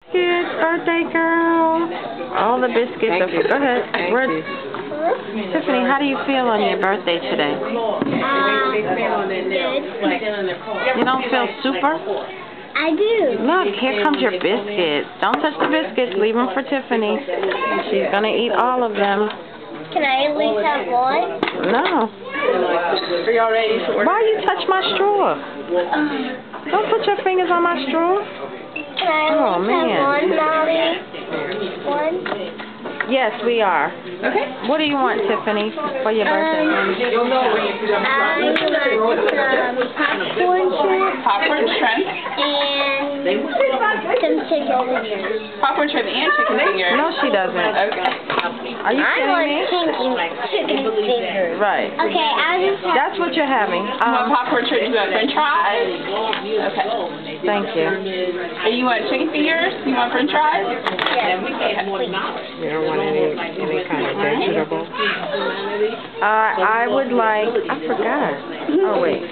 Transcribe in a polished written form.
Biscuits, birthday girl. All the biscuits. Thank you. Go ahead. Thank you. Tiffany, how do you feel on your birthday today? Good. You don't feel super? I do. Look, here comes your biscuits. Don't touch the biscuits. Leave them for Tiffany. She's going to eat all of them. Can I at least have one? No. Are y'all ready for Why you touch my straw? Don't put your fingers on my straw. Can I at least man. have one, Molly? One? Yes, we are. Okay. What do you want, Tiffany, for your birthday? I want popcorn shrimp Popcorn shrimp. and some chicken fingers. Popcorn shrimp and chicken fingers. No, she doesn't. Okay. Are you I kidding want me? chicken fingers. Right. Okay, I'll just have That's what you're having. You want popcorn shrimp? You want french fries? Okay. Thank you. And you want chicken fingers? You want french fries? yes, please. You don't want any kind of vegetable? I would like, I forgot. Oh, wait.